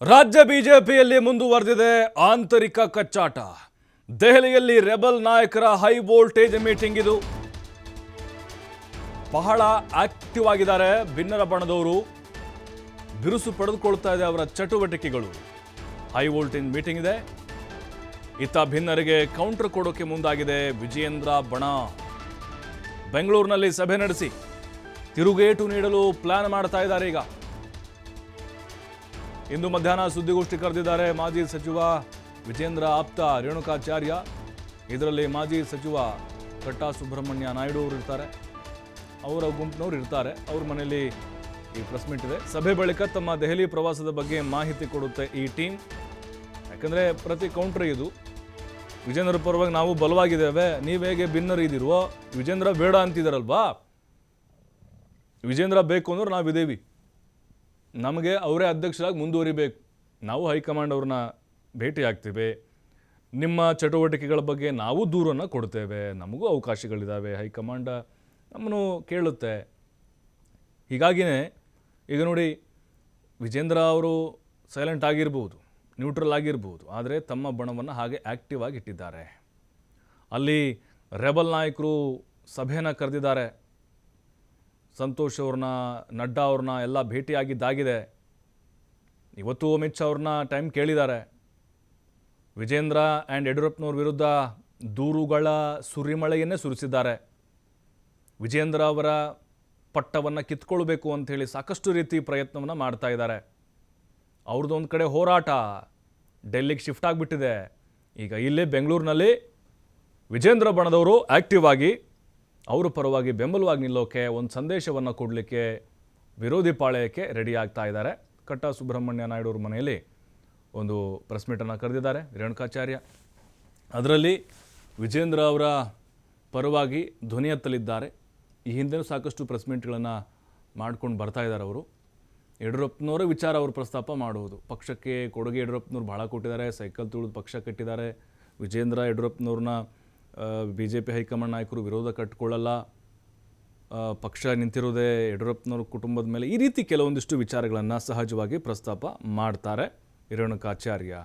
ರಾಜ್ಯ ಬಿಜೆಪಿಯಲ್ಲಿ ಮುಂದುವರೆದಿದೆ ಆಂತರಿಕ ಕಚ್ಚಾಟ. ದೆಹಲಿಯಲ್ಲಿ ರೆಬಲ್ ನಾಯಕರ ಹೈ ವೋಲ್ಟೇಜ್ ಮೀಟಿಂಗ್ ಇದು. ಬಹಳ ಆಕ್ಟಿವ್ ಆಗಿದ್ದಾರೆ ಭಿನ್ನರ ಬಣದವರು. ಬಿರುಸು ಪಡೆದುಕೊಳ್ತಾ ಇದೆ ಅವರ ಚಟುವಟಿಕೆಗಳು. ಹೈ ವೋಲ್ಟೇಜ್ ಮೀಟಿಂಗ್ ಇದೆ. ಇತ್ತ ಭಿನ್ನರಿಗೆ ಕೌಂಟರ್ ಕೊಡೋಕೆ ಮುಂದಾಗಿದೆ ವಿಜಯೇಂದ್ರ ಬಣ. ಬೆಂಗಳೂರಿನಲ್ಲಿ ಸಭೆ ನಡೆಸಿ ತಿರುಗೇಟು ನೀಡಲು ಪ್ಲಾನ್ ಮಾಡ್ತಾ ಇದ್ದಾರೆ. ಈಗ ಇಂದು ಮಧ್ಯಾಹ್ನ ಸುದ್ದಿಗೋಷ್ಠಿ ಕರೆದಿದ್ದಾರೆ ಮಾಜಿ ಸಚಿವ ವಿಜೇಂದ್ರ ಆಪ್ತ ರೇಣುಕಾಚಾರ್ಯ. ಇದರಲ್ಲಿ ಮಾಜಿ ಸಚಿವ ಕಟ್ಟಾ ಸುಬ್ರಹ್ಮಣ್ಯ ನಾಯ್ಡು ಅವರು ಇರ್ತಾರೆ, ಅವರ ಗುಂಪಿನವರು ಇರ್ತಾರೆ. ಅವ್ರ ಮನೆಯಲ್ಲಿ ಈ ಪ್ರೆಸ್ ಮೀಟ್ ಇದೆ. ಸಭೆ ಬಳಿಕ ತಮ್ಮ ದೆಹಲಿ ಪ್ರವಾಸದ ಬಗ್ಗೆ ಮಾಹಿತಿ ಕೊಡುತ್ತೆ ಈ ಟೀಮ್. ಯಾಕಂದರೆ ಪ್ರತಿ ಕೌಂಟ್ರ್ ಇದು. ವಿಜೇಂದ್ರ ಪರವಾಗಿ ನಾವು ಬಲವಾಗಿದ್ದೇವೆ, ನೀವು ಹೇಗೆ ಭಿನ್ನರು ಇದ್ದೀರೋ, ವಿಜೇಂದ್ರ ಬೇಡ ಅಂತಿದ್ದಾರಲ್ವಾ, ವಿಜೇಂದ್ರ ಬೇಕು ಅಂದ್ರೆ ನಾವಿದ್ದೀವಿ, ನಮಗೆ ಅವರೇ ಅಧ್ಯಕ್ಷರಾಗಿ ಮುಂದುವರಿಬೇಕು, ನಾವು ಹೈಕಮಾಂಡ್ ಅವ್ರನ್ನ ಭೇಟಿ ಆಗ್ತೀವಿ, ನಿಮ್ಮ ಚಟುವಟಿಕೆಗಳ ಬಗ್ಗೆ ನಾವು ದೂರನ್ನು ಕೊಡ್ತೇವೆ, ನಮಗೂ ಅವಕಾಶಗಳಿದ್ದಾವೆ, ಹೈಕಮಾಂಡ್ ನಮ್ಮನ್ನು ಕೇಳುತ್ತೆ. ಹೀಗಾಗಿಯೇ ಈಗ ನೋಡಿ, ವಿಜೇಂದ್ರ ಅವರು ಸೈಲೆಂಟ್ ಆಗಿರ್ಬೋದು, ನ್ಯೂಟ್ರಲ್ ಆಗಿರ್ಬೋದು, ಆದರೆ ತಮ್ಮ ಬಣವನ್ನು ಹಾಗೆ ಆ್ಯಕ್ಟಿವ್ ಆಗಿ ಇಟ್ಟಿದ್ದಾರೆ. ಅಲ್ಲಿ ರೆಬಲ್ ನಾಯಕರು ಸಭೆಯನ್ನು ಕರೆದಿದ್ದಾರೆ. ಸಂತೋಷ್ ಅವ್ರನ್ನ, ನಡ್ಡಾ ಅವ್ರನ್ನ ಎಲ್ಲ ಭೇಟಿಯಾಗಿದ್ದಾಗಿದೆ. ಇವತ್ತು ಅಮಿತ್ ಶಾ ಅವ್ರನ್ನ ಟೈಮ್ ಕೇಳಿದ್ದಾರೆ. ವಿಜೇಂದ್ರ ಆ್ಯಂಡ್ ಯಡಿಯೂರಪ್ಪನವ್ರ ವಿರುದ್ಧ ದೂರುಗಳ ಸುರಿಮಳೆಯನ್ನೇ ಸುರಿಸಿದ್ದಾರೆ. ವಿಜೇಂದ್ರ ಅವರ ಪಟ್ಟವನ್ನು ಕಿತ್ಕೊಳ್ಬೇಕು ಅಂಥೇಳಿ ಸಾಕಷ್ಟು ರೀತಿ ಪ್ರಯತ್ನವನ್ನು ಮಾಡ್ತಾ ಇದ್ದಾರೆ. ಅವ್ರದ್ದೊಂದು ಕಡೆ ಹೋರಾಟ ಡೆಲ್ಲಿಗೆ ಶಿಫ್ಟ್ ಆಗಿಬಿಟ್ಟಿದೆ. ಈಗ ಇಲ್ಲೇ ಬೆಂಗಳೂರಿನಲ್ಲಿ ವಿಜೇಂದ್ರ ಬಣದವರು ಆ್ಯಕ್ಟಿವ್ ಆಗಿ ಅವರ ಪರವಾಗಿ ಬೆಂಬಲವಾಗಿ ನಿಲ್ಲೋಕೆ, ಒಂದು ಸಂದೇಶವನ್ನು ಕೊಡಲಿಕ್ಕೆ ವಿರೋಧಿ ಪಾಳ್ಯಕ್ಕೆ ರೆಡಿ ಆಗ್ತಾ ಇದ್ದಾರೆ. ಕಟ್ಟಾ ಸುಬ್ರಹ್ಮಣ್ಯ ನಾಯ್ಡು ಅವ್ರ ಮನೆಯಲ್ಲಿ ಒಂದು ಪ್ರೆಸ್ ಮೀಟನ್ನು ಕರೆದಿದ್ದಾರೆ ರೇಣುಕಾಚಾರ್ಯ. ಅದರಲ್ಲಿ ವಿಜೇಂದ್ರ ಅವರ ಪರವಾಗಿ ಧ್ವನಿ ಎತ್ತಲಿದ್ದಾರೆ. ಈ ಹಿಂದೆಯೂ ಸಾಕಷ್ಟು ಪ್ರೆಸ್ ಮೀಟ್ಗಳನ್ನು ಮಾಡ್ಕೊಂಡು ಬರ್ತಾ ಇದ್ದಾರೆ ಅವರು. ಯಡಿಯೂರಪ್ಪನವರ ವಿಚಾರ ಅವರು ಪ್ರಸ್ತಾಪ ಮಾಡುವುದು. ಪಕ್ಷಕ್ಕೆ ಕೊಡುಗೆ ಯಡಿಯೂರಪ್ಪನವ್ರು ಭಾಳ ಕೊಟ್ಟಿದ್ದಾರೆ, ಸೈಕಲ್ ತುಳಿದು ಪಕ್ಷ ಕಟ್ಟಿದ್ದಾರೆ. ವಿಜೇಂದ್ರ ಯಡಿಯೂರಪ್ಪನವ್ರನ್ನ ಬಿ ಜೆ ಪಿ ಹೈಕಮಾಂಡ್ ನಾಯಕರು ವಿರೋಧ ಕಟ್ಟಿಕೊಳ್ಳಲ್ಲ, ಪಕ್ಷ ನಿಂತಿರೋದೇ ಯಡಿಯೂರಪ್ಪನವ್ರ ಕುಟುಂಬದ ಮೇಲೆ, ಈ ರೀತಿ ಕೆಲವೊಂದಿಷ್ಟು ವಿಚಾರಗಳನ್ನು ಸಹಜವಾಗಿ ಪ್ರಸ್ತಾಪ ಮಾಡ್ತಾರೆ ರೇಣುಕಾಚಾರ್ಯ.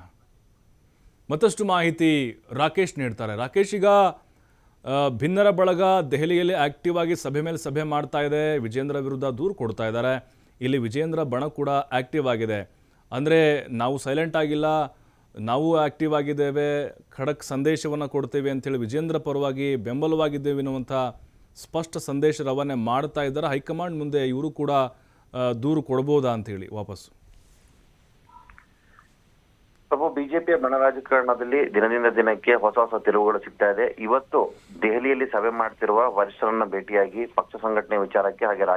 ಮತ್ತಷ್ಟು ಮಾಹಿತಿ ರಾಕೇಶ್ ನೀಡ್ತಾರೆ. ರಾಕೇಶ್, ಈಗ ಭಿನ್ನರ ಬಳಗ ದೆಹಲಿಯಲ್ಲಿ ಆ್ಯಕ್ಟಿವ್ ಆಗಿ ಸಭೆ ಮೇಲೆ ಸಭೆ ಮಾಡ್ತಾ ಇದೆ, ವಿಜೇಂದ್ರ ವಿರುದ್ಧ ದೂರು ಕೊಡ್ತಾ ಇದ್ದಾರೆ. ಇಲ್ಲಿ ವಿಜೇಂದ್ರ ಬಣ ಕೂಡ ಆ್ಯಕ್ಟಿವ್ ಆಗಿದೆ. ಅಂದರೆ ನಾವು ಸೈಲೆಂಟ್ ಆಗಿಲ್ಲ, ನಾವು ಆ್ಯಕ್ಟಿವ್ ಆಗಿದ್ದೇವೆ, ಖಡಕ್ ಸಂದೇಶವನ್ನು ಕೊಡ್ತೇವೆ ಅಂಥೇಳಿ ವಿಜೇಂದ್ರ ಪರವಾಗಿ ಬೆಂಬಲವಾಗಿದ್ದೇವೆ ಎನ್ನುವಂಥ ಸ್ಪಷ್ಟ ಸಂದೇಶ ರವಾನೆ ಮಾಡ್ತಾ ಇದ್ದಾರೆ. ಹೈಕಮಾಂಡ್ ಮುಂದೆ ಇವರು ಕೂಡ ದೂರು ಕೊಡ್ಬೋದಾ ಅಂಥೇಳಿ ವಾಪಸ್ಸು? ಪ್ರಭು, ಬಿಜೆಪಿಯ ಬಣ ರಾಜಕಾರಣದಲ್ಲಿ ದಿನದಿಂದ ದಿನಕ್ಕೆ ಹೊಸ ಹೊಸ ತಿರುವುಗಳು ಸಿಗ್ತಾ ಇದೆ. ಇವತ್ತು ದೆಹಲಿಯಲ್ಲಿ ಸಭೆ ಮಾಡ್ತಿರುವ ವರಿಷ್ಠರನ್ನ ಭೇಟಿಯಾಗಿ ಪಕ್ಷ ಸಂಘಟನೆ ವಿಚಾರಕ್ಕೆ ಹಾಗೆ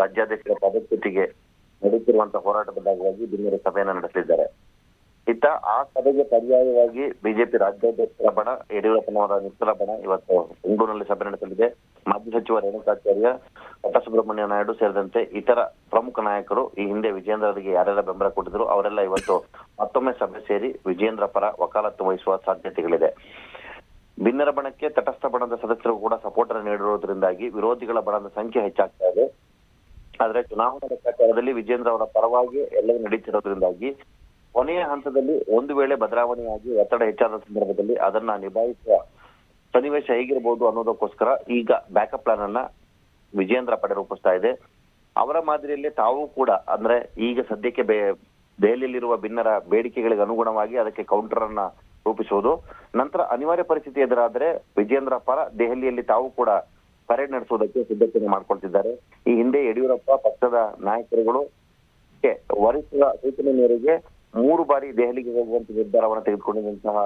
ರಾಜ್ಯಾಧ್ಯಕ್ಷರ ಪದಚ್ಯುತಿಗೆ ನಡೆಯುತ್ತಿರುವಂತಹ ಹೋರಾಟದ ಭಾಗವಾಗಿ ದಿನದ ಸಭೆಯನ್ನು ನಡೆಸಲಿದ್ದಾರೆ. ಇತ್ತ ಆ ಸಭೆಗೆ ಪರ್ಯಾಯವಾಗಿ ಬಿಜೆಪಿ ರಾಜ್ಯಾಧ್ಯಕ್ಷರ ಬಣ ಯಡಿಯೂರಪ್ಪನವರ ನಿಚ್ಚಲ ಬಣ ಇವತ್ತು ಬೆಂಗಳೂರಿನಲ್ಲಿ ಸಭೆ ನಡೆಸಲಿದೆ. ಮಾಜಿ ಸಚಿವ ರೇಣುಕಾಚಾರ್ಯ, ಕಟ್ಟಾ ಸುಬ್ರಹ್ಮಣ್ಯ ನಾಯ್ಡು ಸೇರಿದಂತೆ ಇತರ ಪ್ರಮುಖ ನಾಯಕರು, ಈ ಹಿಂದೆ ವಿಜೇಂದ್ರರಿಗೆ ಯಾರೆಲ್ಲ ಬೆಂಬಲ ಕೊಟ್ಟಿದ್ರು ಅವರೆಲ್ಲ ಇವತ್ತು ಮತ್ತೊಮ್ಮೆ ಸಭೆ ಸೇರಿ ವಿಜೇಂದ್ರ ಪರ ವಕಾಲತ್ತು ವಹಿಸುವ ಸಾಧ್ಯತೆಗಳಿದೆ. ಭಿನ್ನರ ಬಣಕ್ಕೆ ತಟಸ್ಥ ಬಣದ ಸದಸ್ಯರು ಕೂಡ ಸಪೋರ್ಟ್ ಅನ್ನು ನೀಡಿರುವುದರಿಂದಾಗಿ ವಿರೋಧಿಗಳ ಬಣದ ಸಂಖ್ಯೆ ಹೆಚ್ಚಾಗ್ತಾ ಇದೆ. ಆದ್ರೆ ಚುನಾವಣಾ ಲೆಕ್ಕಾಚಾರದಲ್ಲಿ ವಿಜೇಂದ್ರ ಅವರ ಪರವಾಗಿ ಎಲ್ಲವೂ ನಡೀತಿರೋದ್ರಿಂದಾಗಿ ಕೊನೆಯ ಹಂತದಲ್ಲಿ ಒಂದು ವೇಳೆ ಬದಲಾವಣೆಯಾಗಿ ಒತ್ತಡ ಹೆಚ್ಚಾದ ಸಂದರ್ಭದಲ್ಲಿ ಅದನ್ನ ನಿಭಾಯಿಸುವ ಸನ್ನಿವೇಶ ಹೇಗಿರಬಹುದು ಅನ್ನೋದಕ್ಕೋಸ್ಕರ ಈಗ ಬ್ಯಾಕಪ್ ಪ್ಲಾನ್ ಅನ್ನ ವಿಜೇಂದ್ರ ಪಡೆ ರೂಪಿಸ್ತಾ ಇದೆ. ಅವರ ಮಾದರಿಯಲ್ಲಿ ತಾವು ಕೂಡ, ಅಂದ್ರೆ ಈಗ ಸದ್ಯಕ್ಕೆ ದೆಹಲಿಯಲ್ಲಿರುವ ಭಿನ್ನರ ಬೇಡಿಕೆಗಳಿಗೆ ಅನುಗುಣವಾಗಿ ಅದಕ್ಕೆ ಕೌಂಟರ್ ಅನ್ನ ರೂಪಿಸುವುದು, ನಂತರ ಅನಿವಾರ್ಯ ಪರಿಸ್ಥಿತಿ ಎದುರಾದ್ರೆ ವಿಜೇಂದ್ರ ಪರ ದೆಹಲಿಯಲ್ಲಿ ತಾವು ಕೂಡ ಪರೇಡ್ ನಡೆಸುವುದಕ್ಕೆ ಸಿದ್ಧತೆ ಮಾಡ್ಕೊಳ್ತಿದ್ದಾರೆ. ಈ ಹಿಂದೆ ಯಡಿಯೂರಪ್ಪ ಪಕ್ಷದ ನಾಯಕರುಗಳು ವರಿಷ್ಠರ ಸೂಚನೆ ಮೇರೆಗೆ 3 ಬಾರಿ ದೆಹಲಿಗೆ ಹೋಗುವಂತ ನಿರ್ಧಾರವನ್ನು ತೆಗೆದುಕೊಂಡಿದ್ದಂತಹ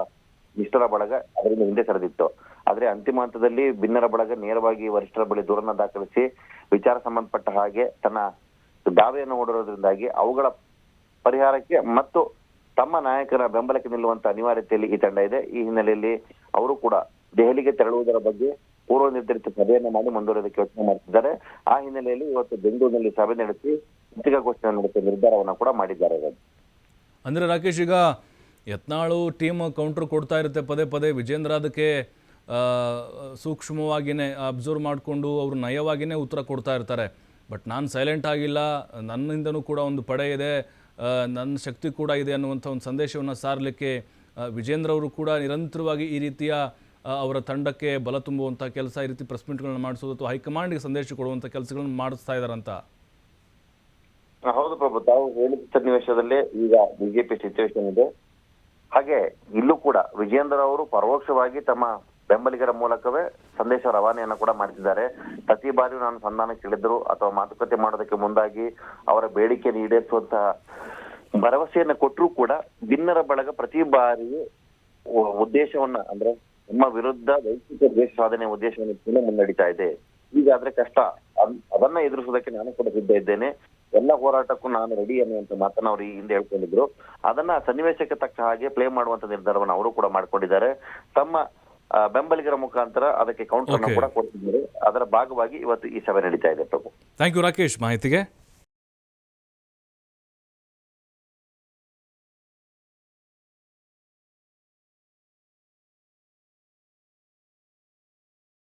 ನಿಷ್ಠರ ಬಳಗ ಅದರಿಂದ ಹಿಂದೆ ಸರಿದಿತ್ತು. ಆದ್ರೆ ಅಂತಿಮ ಹಂತದಲ್ಲಿ ಭಿನ್ನರ ಬಳಗ ನೇರವಾಗಿ ವರಿಷ್ಠರ ಬಳಿ ದೂರನ್ನ ದಾಖಲಿಸಿ ವಿಚಾರ ಸಂಬಂಧಪಟ್ಟ ಹಾಗೆ ತನ್ನ ದಾವೆಯನ್ನು ಹೂಡಿರೋದ್ರಿಂದಾಗಿ ಅವುಗಳ ಪರಿಹಾರಕ್ಕೆ ಮತ್ತು ತಮ್ಮ ನಾಯಕರ ಬೆಂಬಲಕ್ಕೆ ನಿಲ್ಲುವಂತ ಅನಿವಾರ್ಯತೆಯಲ್ಲಿ ಈ ತಂಡ ಇದೆ. ಈ ಹಿನ್ನೆಲೆಯಲ್ಲಿ ಅವರು ಕೂಡ ದೆಹಲಿಗೆ ತೆರಳುವುದರ ಬಗ್ಗೆ ಪೂರ್ವ ನಿರ್ಧರಿತ ಸಭೆಯನ್ನ ಮಾಡಿ ಮುಂದುವರಿಯೋದಕ್ಕೆ ಯೋಚನೆ ಮಾಡ್ತಿದ್ದಾರೆ. ಆ ಹಿನ್ನೆಲೆಯಲ್ಲಿ ಇವತ್ತು ಬೆಂಗಳೂರಿನಲ್ಲಿ ಸಭೆ ನಡೆಸಿ ಪತ್ರಿಕಾಗೋಷ್ಠಿಯನ್ನು ನಡೆಸುವ ನಿರ್ಧಾರವನ್ನು ಕೂಡ ಮಾಡಿದ್ದಾರೆ. ಅಂದರೆ ರಾಕೇಶ್, ಈಗ ಯತ್ನಾಳು ಟೀಮ್ ಕೌಂಟ್ರ್ ಕೊಡ್ತಾ ಇರುತ್ತೆ ಪದೇ ಪದೇ, ವಿಜೇಂದ್ರ ಅದಕ್ಕೆ ಸೂಕ್ಷ್ಮವಾಗಿಯೇ ಅಬ್ಸರ್ವ್ ಮಾಡಿಕೊಂಡು ಅವರು ನಯವಾಗಿಯೇ ಉತ್ತರ ಕೊಡ್ತಾ ಇರ್ತಾರೆ. ಬಟ್ ನಾನು ಸೈಲೆಂಟ್ ಆಗಿಲ್ಲ, ನನ್ನಿಂದನೂ ಕೂಡ ಒಂದು ಪಡೆ ಇದೆ, ನನ್ನ ಶಕ್ತಿ ಕೂಡ ಇದೆ ಅನ್ನುವಂಥ ಒಂದು ಸಂದೇಶವನ್ನು ಸಾರಲಿಕ್ಕೆ ವಿಜೇಂದ್ರ ಅವರು ಕೂಡ ನಿರಂತರವಾಗಿ ಈ ರೀತಿಯ ಅವರ ತಂಡಕ್ಕೆ ಬಲ ತುಂಬುವಂಥ ಕೆಲಸ, ಈ ರೀತಿ ಪ್ರೆಸ್ ಮೀಟ್ಗಳನ್ನ ಮಾಡಿಸೋದು ಅಥವಾ ಹೈಕಮಾಂಡ್ಗೆ ಸಂದೇಶ ಕೊಡುವಂಥ ಕೆಲಸಗಳನ್ನು ಮಾಡಿಸ್ತಾ ಇದ್ದಾರಂತ. ಹೌದು ಪ್ರಭು, ತಾವು ಹೇಳಿದ ಸನ್ನಿವೇಶದಲ್ಲೇ ಈಗ ಬಿಜೆಪಿ ಸಿಚುವೇಶನ್ ಇದೆ. ಹಾಗೆ ಇಲ್ಲೂ ಕೂಡ ವಿಜೇಂದ್ರ ಅವರು ಪರೋಕ್ಷವಾಗಿ ತಮ್ಮ ಬೆಂಬಲಿಗರ ಮೂಲಕವೇ ಸಂದೇಶ ರವಾನೆಯನ್ನ ಕೂಡ ಮಾಡ್ತಿದ್ದಾರೆ. ಪ್ರತಿ ಬಾರಿಯೂ ನಾನು ಸಂಧಾನಕ್ಕೆ ಇಳಿದ್ರು ಅಥವಾ ಮಾತುಕತೆ ಮಾಡೋದಕ್ಕೆ ಮುಂದಾಗಿ ಅವರ ಬೇಡಿಕೆಯನ್ನು ಈಡೇರಿಸುವಂತಹ ಭರವಸೆಯನ್ನ ಕೊಟ್ಟರೂ ಕೂಡ ಭಿನ್ನರ ಬಳಗ ಪ್ರತಿ ಬಾರಿಯೂ ಉದ್ದೇಶವನ್ನ ಅಂದ್ರೆ ನಮ್ಮ ವಿರುದ್ಧ ವೈಯಕ್ತಿಕ ದ್ವೇಷ ಸಾಧನೆ ಉದ್ದೇಶವನ್ನು ಇಟ್ಕೊಂಡು ಮುನ್ನಡೀತಾ ಇದೆ. ಹೀಗಾದ್ರೆ ಕಷ್ಟ, ಅದನ್ನ ಎದುರಿಸೋದಕ್ಕೆ ನಾನು ಕೂಡ ಸಿದ್ಧ ಇದ್ದೇನೆ, ಎಲ್ಲ ಹೋರಾಟಕ್ಕೂ ನಾನು ರೆಡಿ ಅನ್ನುವಂತ ಮಾತನ್ನ ಅವರು ಈ ಹಿಂದೆ ಹೇಳ್ಕೊಂಡಿದ್ರು. ಅದನ್ನ ಸನ್ನಿವೇಶಕ್ಕೆ ತಕ್ಕ ಹಾಗೆ ಪ್ಲೇ ಮಾಡುವಂತ ನಿರ್ಧಾರವನ್ನು ಅವರು ಕೂಡ ಮಾಡ್ಕೊಂಡಿದ್ದಾರೆ. ತಮ್ಮ ಬೆಂಬಲಿಗರ ಮುಖಾಂತರ ಅದಕ್ಕೆ ಕೌಂಟರ್ ಕೂಡ ಕೊಡ್ತಿದ್ದಾರೆ. ಅದರ ಭಾಗವಾಗಿ ಇವತ್ತು ಈ ಸಭೆ ನಡೀತಾ ಇದೆ ಪ್ರಭು. ಥ್ಯಾಂಕ್ ಯು ರಾಕೇಶ್ ಮಾಹಿತಿಗೆ.